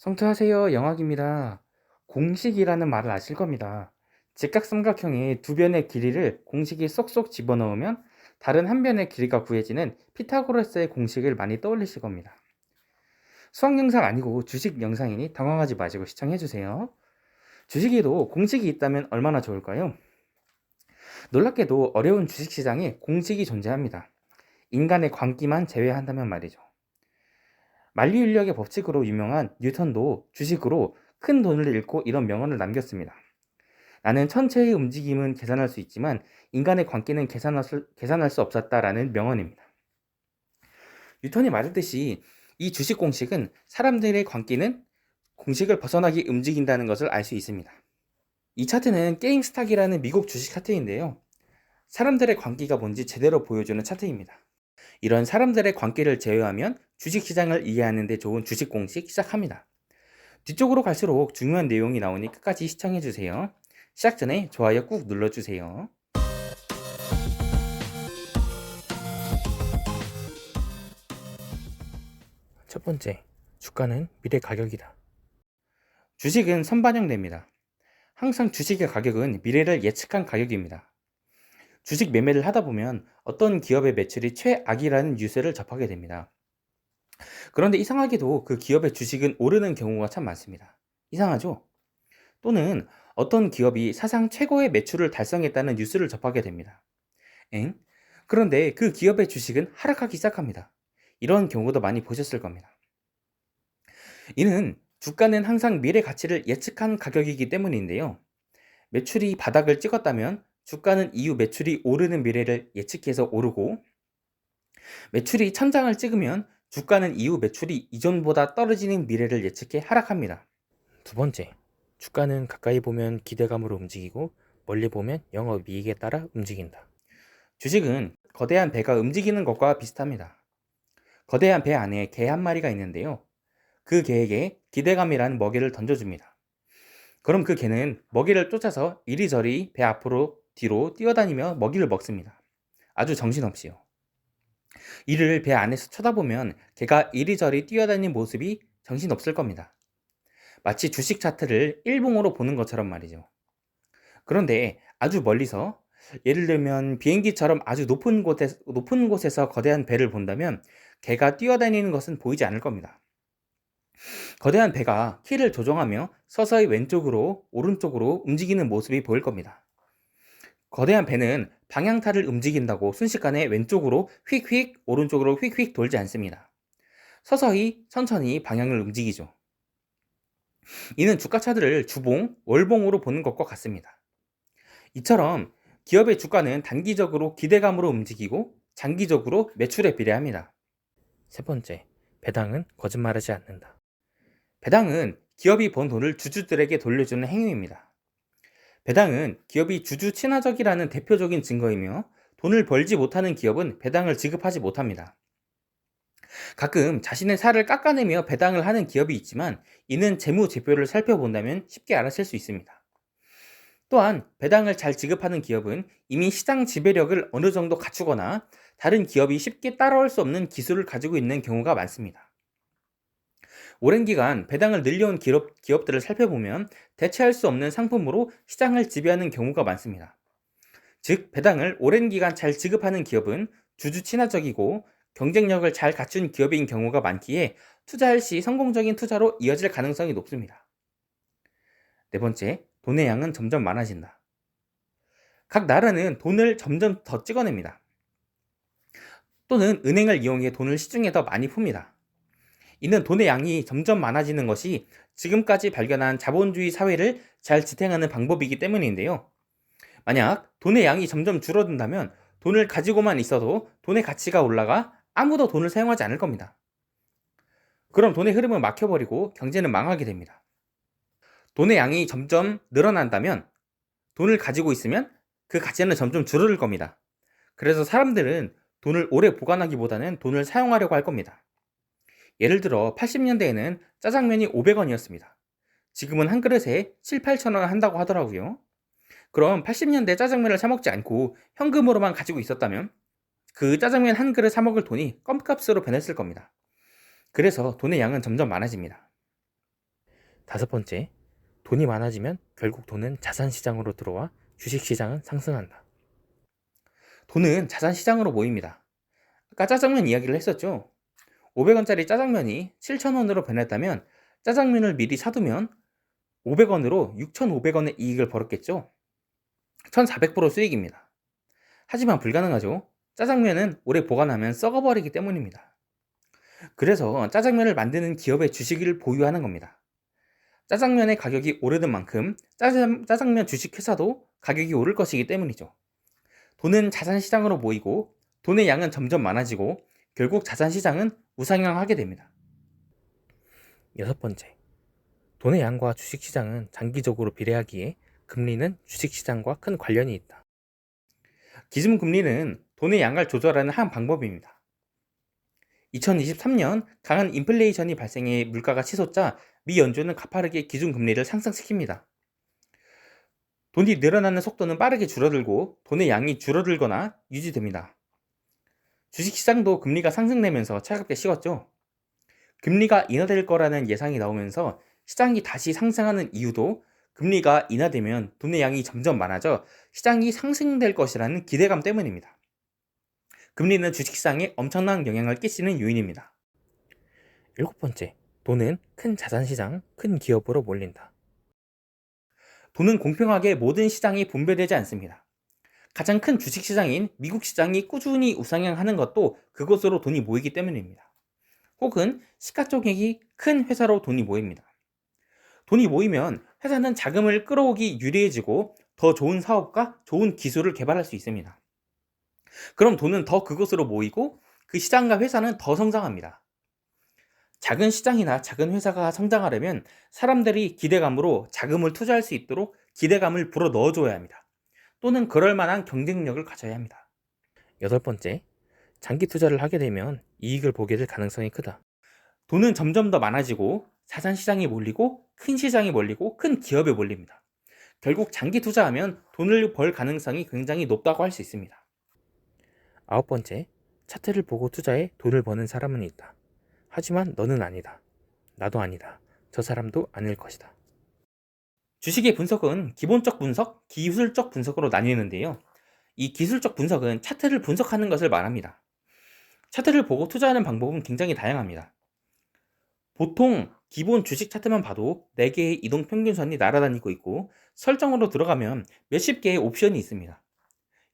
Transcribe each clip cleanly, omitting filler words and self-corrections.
성투하세요. 영학입니다. 공식이라는 말을 아실 겁니다. 직각삼각형의 두 변의 길이를 공식에 쏙쏙 집어넣으면 다른 한 변의 길이가 구해지는 피타고라스의 공식을 많이 떠올리실 겁니다. 수학 영상 아니고 주식 영상이니 당황하지 마시고 시청해주세요. 주식에도 공식이 있다면 얼마나 좋을까요? 놀랍게도 어려운 주식시장에 공식이 존재합니다. 인간의 광기만 제외한다면 말이죠. 만리인력의 법칙으로 유명한 뉴턴도 주식으로 큰 돈을 잃고 이런 명언을 남겼습니다. 나는 천체의 움직임은 계산할 수 있지만 인간의 광기는 계산할 수 없었다라는 명언입니다. 뉴턴이 말했듯이 이 주식 공식은 사람들의 광기는 공식을 벗어나게 움직인다는 것을 알 수 있습니다. 이 차트는 게임스탁이라는 미국 주식 차트인데요. 사람들의 광기가 뭔지 제대로 보여주는 차트입니다. 이런 사람들의 광기를 제외하면 주식시장을 이해하는 데 좋은 주식 공식 시작합니다. 뒤쪽으로 갈수록 중요한 내용이 나오니 끝까지 시청해주세요. 시작 전에 좋아요 꾹 눌러주세요. 첫 번째, 주가는 미래 가격이다. 주식은 선반영됩니다. 항상 주식의 가격은 미래를 예측한 가격입니다. 주식 매매를 하다 보면 어떤 기업의 매출이 최악이라는 뉴스를 접하게 됩니다. 그런데 이상하게도 그 기업의 주식은 오르는 경우가 참 많습니다. 이상하죠? 또는 어떤 기업이 사상 최고의 매출을 달성했다는 뉴스를 접하게 됩니다. 엥? 그런데 그 기업의 주식은 하락하기 시작합니다. 이런 경우도 많이 보셨을 겁니다. 이는 주가는 항상 미래 가치를 예측한 가격이기 때문인데요. 매출이 바닥을 찍었다면 주가는 이후 매출이 오르는 미래를 예측해서 오르고, 매출이 천장을 찍으면 주가는 이후 매출이 이전보다 떨어지는 미래를 예측해 하락합니다. 두 번째, 주가는 가까이 보면 기대감으로 움직이고 멀리 보면 영업이익에 따라 움직인다. 주식은 거대한 배가 움직이는 것과 비슷합니다. 거대한 배 안에 개 한 마리가 있는데요. 그 개에게 기대감이라는 먹이를 던져줍니다. 그럼 그 개는 먹이를 쫓아서 이리저리 배 앞으로 뒤로 뛰어다니며 먹이를 먹습니다. 아주 정신없이요. 이를 배 안에서 쳐다보면 개가 이리저리 뛰어다니는 모습이 정신없을 겁니다. 마치 주식 차트를 일봉으로 보는 것처럼 말이죠. 그런데 아주 멀리서, 예를 들면 비행기처럼 아주 높은 곳에서 거대한 배를 본다면 개가 뛰어다니는 것은 보이지 않을 겁니다. 거대한 배가 키를 조정하며 서서히 왼쪽으로 오른쪽으로 움직이는 모습이 보일 겁니다. 거대한 배는 방향타를 움직인다고 순식간에 왼쪽으로 휙휙 오른쪽으로 휙휙 돌지 않습니다. 서서히 천천히 방향을 움직이죠. 이는 주가 차트를 주봉, 월봉으로 보는 것과 같습니다. 이처럼 기업의 주가는 단기적으로 기대감으로 움직이고 장기적으로 매출에 비례합니다. 세 번째, 배당은 거짓말하지 않는다. 배당은 기업이 번 돈을 주주들에게 돌려주는 행위입니다. 배당은 기업이 주주 친화적이라는 대표적인 증거이며 돈을 벌지 못하는 기업은 배당을 지급하지 못합니다. 가끔 자신의 살을 깎아내며 배당을 하는 기업이 있지만 이는 재무제표를 살펴본다면 쉽게 알아챌 수 있습니다. 또한 배당을 잘 지급하는 기업은 이미 시장 지배력을 어느 정도 갖추거나 다른 기업이 쉽게 따라올 수 없는 기술을 가지고 있는 경우가 많습니다. 오랜 기간 배당을 늘려온 기업들을 살펴보면 대체할 수 없는 상품으로 시장을 지배하는 경우가 많습니다. 즉, 배당을 오랜 기간 잘 지급하는 기업은 주주 친화적이고 경쟁력을 잘 갖춘 기업인 경우가 많기에 투자할 시 성공적인 투자로 이어질 가능성이 높습니다. 네 번째, 돈의 양은 점점 많아진다. 각 나라는 돈을 점점 더 찍어냅니다. 또는 은행을 이용해 돈을 시중에 더 많이 풉니다. 이는 돈의 양이 점점 많아지는 것이 지금까지 발견한 자본주의 사회를 잘 지탱하는 방법이기 때문인데요. 만약 돈의 양이 점점 줄어든다면 돈을 가지고만 있어도 돈의 가치가 올라가 아무도 돈을 사용하지 않을 겁니다. 그럼 돈의 흐름은 막혀버리고 경제는 망하게 됩니다. 돈의 양이 점점 늘어난다면 돈을 가지고 있으면 그 가치는 점점 줄어들 겁니다. 그래서 사람들은 돈을 오래 보관하기보다는 돈을 사용하려고 할 겁니다. 예를 들어 80년대에는 짜장면이 500원이었습니다. 지금은 한 그릇에 7, 8천 원 한다고 하더라고요. 그럼 80년대 짜장면을 사 먹지 않고 현금으로만 가지고 있었다면 그 짜장면 한 그릇 사 먹을 돈이 껌값으로 변했을 겁니다. 그래서 돈의 양은 점점 많아집니다. 5번째, 돈이 많아지면 결국 돈은 자산시장으로 들어와 주식시장은 상승한다. 돈은 자산시장으로 모입니다. 아까 짜장면 이야기를 했었죠. 500원짜리 짜장면이 7,000원으로 변했다면 짜장면을 미리 사두면 500원으로 6,500원의 이익을 벌었겠죠. 1,400% 수익입니다. 하지만 불가능하죠. 짜장면은 오래 보관하면 썩어버리기 때문입니다. 그래서 짜장면을 만드는 기업의 주식을 보유하는 겁니다. 짜장면의 가격이 오르는 만큼 짜장면 주식회사도 가격이 오를 것이기 때문이죠. 돈은 자산시장으로 모이고 돈의 양은 점점 많아지고 결국 자산시장은 우상향하게 됩니다. 6번째, 돈의 양과 주식시장은 장기적으로 비례하기에 금리는 주식시장과 큰 관련이 있다. 기준금리는 돈의 양을 조절하는 한 방법입니다. 2023년 강한 인플레이션이 발생해 물가가 치솟자 미 연준은 가파르게 기준금리를 상승시킵니다. 돈이 늘어나는 속도는 빠르게 줄어들고 돈의 양이 줄어들거나 유지됩니다. 주식시장도 금리가 상승되면서 차갑게 식었죠. 금리가 인하될 거라는 예상이 나오면서 시장이 다시 상승하는 이유도 금리가 인하되면 돈의 양이 점점 많아져 시장이 상승될 것이라는 기대감 때문입니다. 금리는 주식시장에 엄청난 영향을 끼치는 요인입니다. 7번째, 돈은 큰 자산시장, 큰 기업으로 몰린다. 돈은 공평하게 모든 시장이 분배되지 않습니다. 가장 큰 주식시장인 미국 시장이 꾸준히 우상향하는 것도 그곳으로 돈이 모이기 때문입니다. 혹은 시가총액이 큰 회사로 돈이 모입니다. 돈이 모이면 회사는 자금을 끌어오기 유리해지고 더 좋은 사업과 좋은 기술을 개발할 수 있습니다. 그럼 돈은 더 그곳으로 모이고 그 시장과 회사는 더 성장합니다. 작은 시장이나 작은 회사가 성장하려면 사람들이 기대감으로 자금을 투자할 수 있도록 기대감을 불어 넣어줘야 합니다. 또는 그럴 만한 경쟁력을 가져야 합니다. 8번째, 장기 투자를 하게 되면 이익을 보게 될 가능성이 크다. 돈은 점점 더 많아지고 자산 시장이 몰리고 큰 시장이 몰리고 큰 기업에 몰립니다. 결국 장기 투자하면 돈을 벌 가능성이 굉장히 높다고 할 수 있습니다. 9번째, 차트를 보고 투자해 돈을 버는 사람은 있다. 하지만 너는 아니다. 나도 아니다. 저 사람도 아닐 것이다. 주식의 분석은 기본적 분석, 기술적 분석으로 나뉘는데요. 이 기술적 분석은 차트를 분석하는 것을 말합니다. 차트를 보고 투자하는 방법은 굉장히 다양합니다. 보통 기본 주식 차트만 봐도 4개의 이동 평균선이 날아다니고 있고 설정으로 들어가면 몇십 개의 옵션이 있습니다.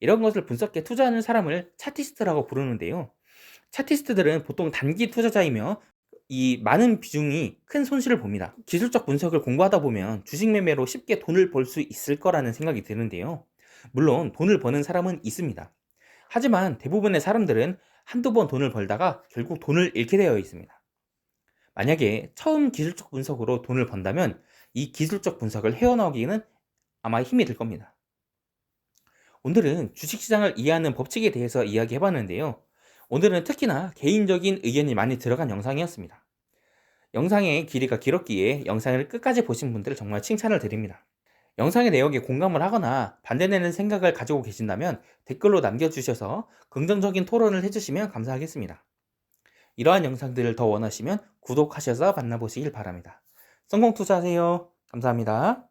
이런 것을 분석해 투자하는 사람을 차티스트라고 부르는데요. 차티스트들은 보통 단기 투자자이며 이 많은 비중이 큰 손실을 봅니다. 기술적 분석을 공부하다 보면 주식 매매로 쉽게 돈을 벌 수 있을 거라는 생각이 드는데요. 물론 돈을 버는 사람은 있습니다. 하지만 대부분의 사람들은 한두 번 돈을 벌다가 결국 돈을 잃게 되어 있습니다. 만약에 처음 기술적 분석으로 돈을 번다면 이 기술적 분석을 헤어나오기는 아마 힘이 들 겁니다. 오늘은 주식시장을 이해하는 법칙에 대해서 이야기해봤는데요. 오늘은 특히나 개인적인 의견이 많이 들어간 영상이었습니다. 영상의 길이가 길었기에 영상을 끝까지 보신 분들 정말 칭찬을 드립니다. 영상의 내용에 공감을 하거나 반대되는 생각을 가지고 계신다면 댓글로 남겨주셔서 긍정적인 토론을 해주시면 감사하겠습니다. 이러한 영상들을 더 원하시면 구독하셔서 만나보시길 바랍니다. 성공 투자하세요. 감사합니다.